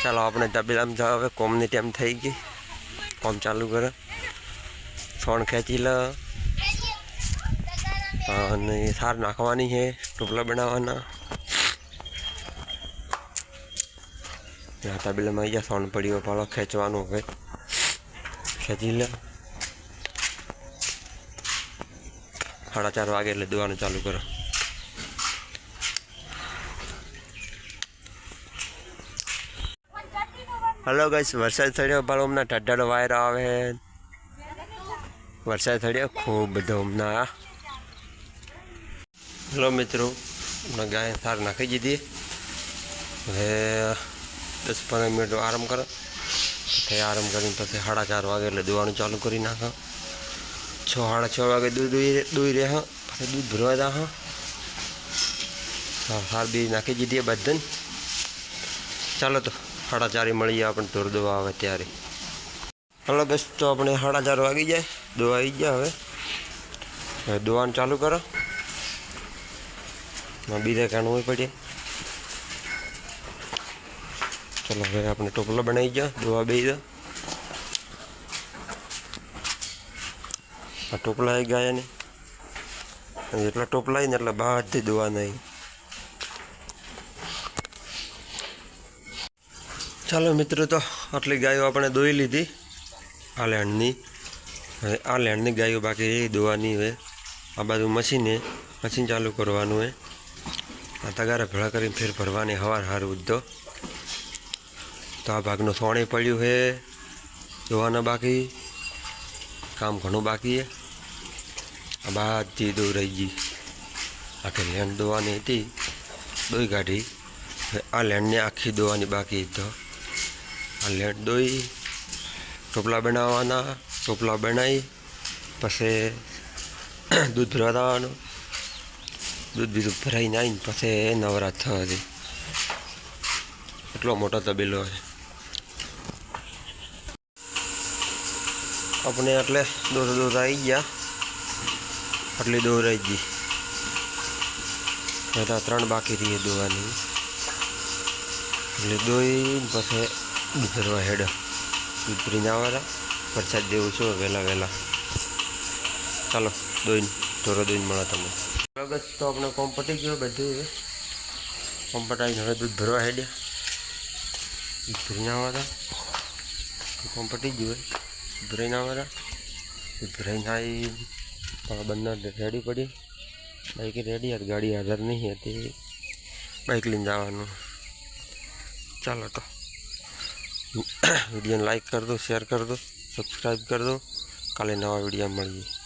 ચાલો આપણે તબેલામાં જાવ હવે કોમની ટાઈમ થઈ ગઈ કોમ ચાલુ કરે છોણ ખેંચી લે અને સાર નાખવાની છે ટોપલા બનાવવાના તબેલામાં આવી જાય છોણ પડ્યો પાલો ખેંચવાનું હવે ખેંચી લે 4:30 વાગે એટલે દોવાનું ચાલુ કરો હલો ગાઈસ વરસાદ થયો પાલો હમણાં ઢાઢાળો વાયરો આવે વરસાદ થયો ખૂબ બધો હમણાં હલો મિત્રો હમણાં ગાય સાર નાખી દીધી હવે 10-15 મિનિટ આરામ કરો પછી આરામ કરીને પછી 4:30 વાગે એટલે દોવાનું ચાલુ કરી નાખો 6-6:30 વાગે દૂધ દોઈ રહે પછી દૂધ ભરવા દા સાર બી નાખી દીધી બધાને ચાલો તો 4:30 મળીએ આપણે ઢોર દોવા આવે ત્યારે હલો બસ તો આપણે 4:30 વાગી જાય દોવા આવી ગયા હવે દોવાનું ચાલુ કરો બીજા કાઢવું પડે ચલો હવે આપણે ટોપલા બનાવી ગયા દોવા બે દો આ ટોપલા આવી ગયા ને જેટલા ટોપલા ને એટલે બહારથી દોવા નહીં ચાલો મિત્રો તો આટલી ગાયો આપણે દોઈ લીધી આ લેન્ડની હવે આ લેન્ડની ગાયો બાકી એ દોવાની હોય આ બાજુ મશીન ચાલુ કરવાનું હોય આ તગારે ભેળા કરીને ફેર ભરવાની હવાર ઉદ્ધો તો આ ભાગનું સોણે પડ્યું છે દોવાના બાકી કામ ઘણું બાકી છે આ બધી દોઈ રહી ગઈ આખી લેન્ડ દોવાની હતી દોઈ કાઢી આ લેન્ડને આખી દોવાની બાકી તો આ લેન્ડ દોઈ ટોપલા બનાવવાના ટોપલા બનાવી પછી દૂધ ભરવા દેવાનું દૂધ બીજું ભરાઈને આવીને પછી નવરાત થવાથી એટલો મોટો તબેલો છે આપણે એટલે દોર આવી ગયા આટલી દોર આવી ગઈ બધા 3 બાકી રહી દોવાની એટલે દોઈ પછી દૂધ ભરવા હેડ દૂધ ભરીને આવવાના વરસાદ જેવું છું વહેલા ચાલો દોઈને ઢોરો દોઈને મળે તમને અગત તો આપણે કોમ પટી ગયો બધું કોમ પટાવીને હવે દૂધ ભરવા હેડ્યા દૂધ ભરીને આવવાના કોમ પટી ગયું હોય ભરાઈને આવવાના દૂધ ભરાઈને આવી બંને રેડી પડી બાઈક રેડી હતી ગાડી હાજર નહીં હતી બાઈક લઈને જવાનું ચાલો તો વિડીયોને લાઈક કરી દો શેર કરી દો સબસ્ક્રાઈબ કરી દો કાલે નવા વિડીયો મળીએ